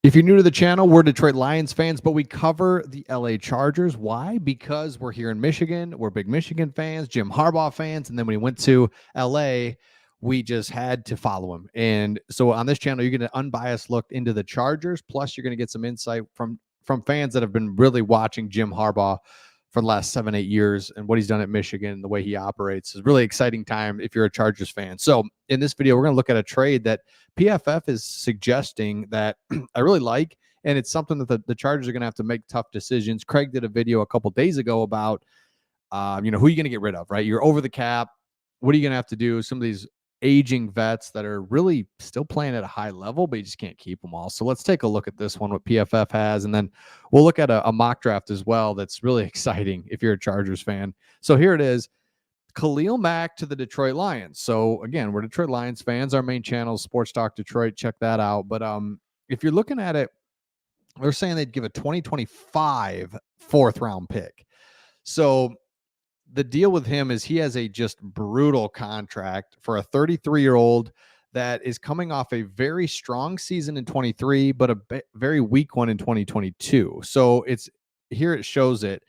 If you're new to the channel, we're Detroit Lions fans, but we cover the LA Chargers. Why? Because we're here in Michigan. We're big Michigan fans, Jim Harbaugh fans. And then when he went to LA, we just had to follow him. And so on this channel, you're going to unbiased look into the Chargers. Plus, you're going to get some insight from fans that have been really watching Jim Harbaugh for the last 7-8 years and what he's done at Michigan and the way he operates. Is a really exciting time if you're a Chargers fan. So in this video, we're going to look at a trade that PFF is suggesting that I really like, and it's something that the Chargers are going to have to make tough decisions. Craig did a video a couple days ago about, who are you going to get rid of, right? You're over the cap. What are you going to have to do? Some of these aging vets that are really still playing at a high level, but you just can't keep them all. So let's take a look at this one, what PFF has, and then we'll look at a mock draft as well that's really exciting if you're a Chargers fan. So here it is. Khalil Mack to the Detroit Lions. So again, we're Detroit Lions fans. Our main channel is Sports Talk Detroit. Check that out. But if you're looking at it, they're saying they'd give a 2025 fourth round pick. So the deal with him is he has a just brutal contract for a 33-year-old that is coming off a very strong season in 23, but a very weak one in 2022. So it's here it shows it.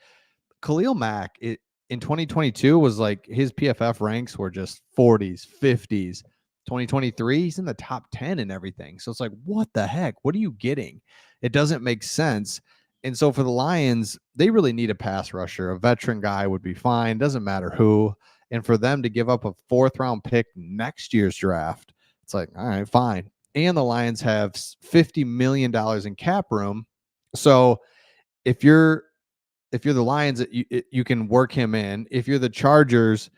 Khalil Mack, in 2022 was like his PFF ranks were just 40s, 50s. 2023, he's in the top 10 and everything. So it's like, what the heck? What are you getting? It doesn't make sense. And so for the Lions, they really need a pass rusher. A veteran guy would be fine. Doesn't matter who. And for them to give up a fourth round pick next year's draft, it's like, all right, fine. And the Lions have $50 million in cap room. So if you're the Lions, you can work him in. If you're the Chargers,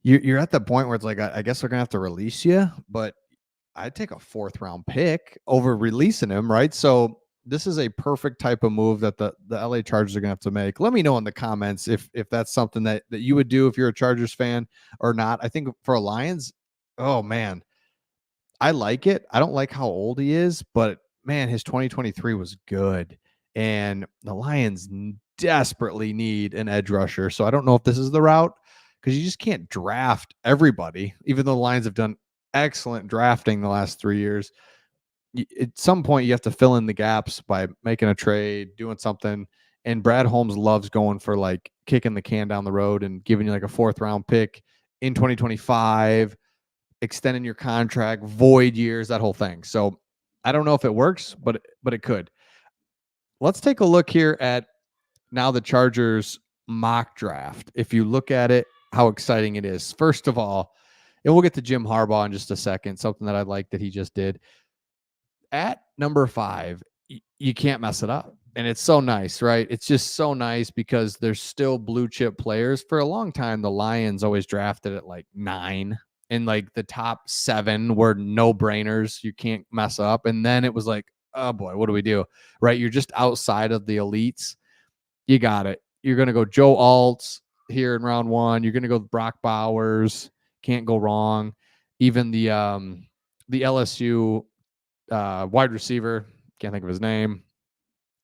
you're at the point where it's like, I guess they're gonna have to release you, but I'd take a fourth round pick over releasing him, right? So this is a perfect type of move that the LA Chargers are gonna have to make. Let me know in the comments if that's something that you would do if you're a Chargers fan or not. I think for a Lions, oh man, I like it. I don't like how old he is, but man, his 2023 was good. And the Lions desperately need an edge rusher. So I don't know if this is the route because you just can't draft everybody, even though the Lions have done excellent drafting the last 3 years. At some point, you have to fill in the gaps by making a trade, doing something. And Brad Holmes loves going for like kicking the can down the road and giving you like a fourth round pick in 2025, extending your contract, void years, that whole thing. So I don't know if it works, but it could. Let's take a look here at now the Chargers mock draft. If you look at it, how exciting it is. First of all, and we'll get to Jim Harbaugh in just a second, something that I like that he just did. At number 5, you can't mess it up. And it's so nice, right? It's just so nice because there's still blue chip players. For a long time, the Lions always drafted at like 9, and like the top 7 were no brainers. You can't mess up. And then it was like, oh boy, what do we do? Right? You're just outside of the elites. You got it. You're going to go Joe Alt here in round 1. You're going to go Brock Bowers. Can't go wrong. Even the LSU wide receiver, can't think of his name.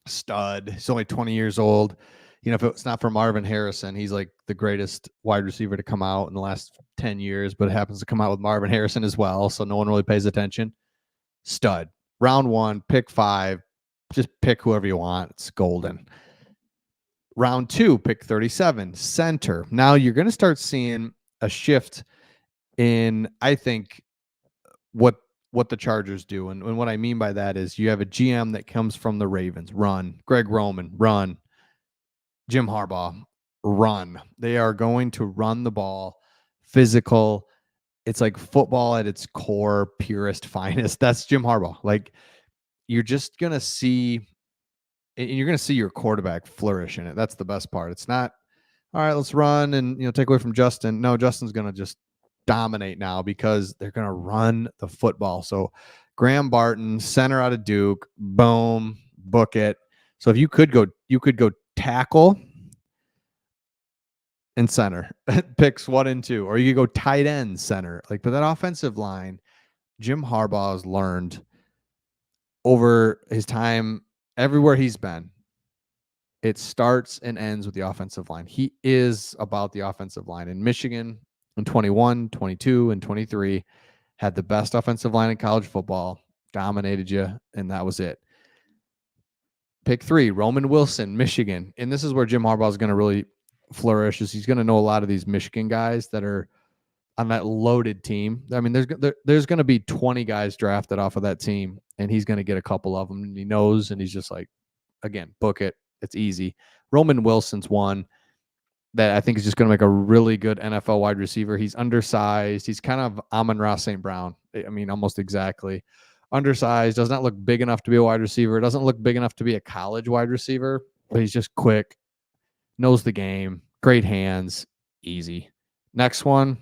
Stud. He's only 20 years old. You know, if it's not for Marvin Harrison, he's like the greatest wide receiver to come out in the last 10 years, but it happens to come out with Marvin Harrison as well. So no one really pays attention. Stud. Round 1, pick 5. Just pick whoever you want. It's golden. Round 2, pick 37, center. Now you're going to start seeing a shift in, I think, what the Chargers do. And what I mean by that is you have a GM that comes from the Ravens, run. Greg Roman, run. Jim Harbaugh, run. They are going to run the ball, physical. It's like football at its core, purest, finest. That's Jim Harbaugh. Like, you're just going to see, and you're going to see your quarterback flourish in it. That's the best part. It's not, all right, let's run and, take away from Justin. No, Justin's going to just dominate now because they're going to run the football. So Graham Barton, center out of Duke, boom, book it. So if you could go tackle and center, picks 1 and 2, or you could go tight end center. Like, but that offensive line, Jim Harbaugh has learned over his time everywhere he's been. It starts and ends with the offensive line. He is about the offensive line. In Michigan, in 21, 22, and 23, had the best offensive line in college football. dominated you, and that was it. Pick 3, Roman Wilson, Michigan. And this is where Jim Harbaugh is going to really flourish, is he's going to know a lot of these Michigan guys that are on that loaded team. I mean, there's going to be 20 guys drafted off of that team, and he's going to get a couple of them, and he knows, and he's just like, again, book it. It's easy. Roman Wilson's one that I think is just going to make a really good NFL wide receiver. He's undersized. He's kind of Amon-Ra St. Brown. I mean, almost exactly. Undersized, does not look big enough to be a wide receiver. Doesn't look big enough to be a college wide receiver, but he's just quick, knows the game, great hands, easy. Next one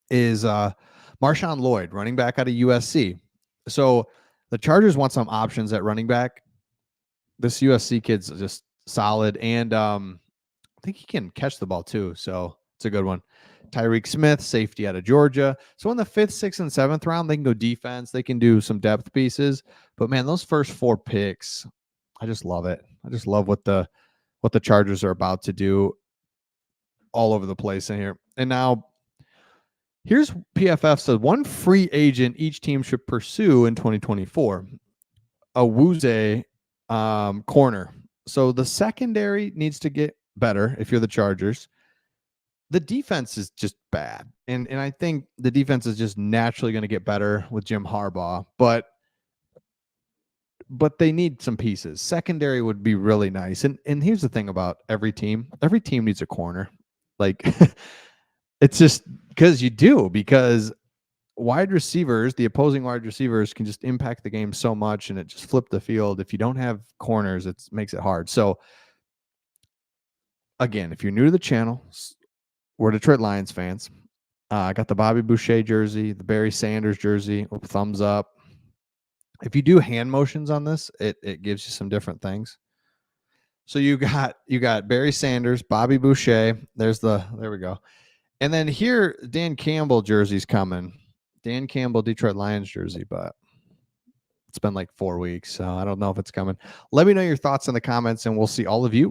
is Marshawn Lloyd, running back out of USC. So the Chargers want some options at running back. This USC kid's just solid, and I think he can catch the ball too, so it's a good one. Tyreek Smith, safety out of Georgia. So in the 5th, 6th, and 7th round, they can go defense. They can do some depth pieces. But man, those first 4 picks, I just love it. I just love what the Chargers are about to do all over the place in here. And now here's PFF says one free agent each team should pursue in 2024. A Wuze corner. So the secondary needs to get better if you're the Chargers. The defense is just bad. And I think the defense is just naturally going to get better with Jim Harbaugh, but they need some pieces. Secondary would be really nice. And here's the thing about every team. Every team needs a corner. Like it's just because wide receivers, the opposing wide receivers can just impact the game so much, and it just flipped the field. If you don't have corners, it makes it hard. So again, if you're new to the channel, we're Detroit Lions fans. I got the Bobby Boucher jersey, the Barry Sanders jersey. Thumbs up. If you do hand motions on this, it gives you some different things. So you got Barry Sanders, Bobby Boucher. There we go. And then here, Dan Campbell jersey's coming. Dan Campbell Detroit Lions jersey, but it's been like 4 weeks, so I don't know if it's coming. Let me know your thoughts in the comments, and we'll see all of you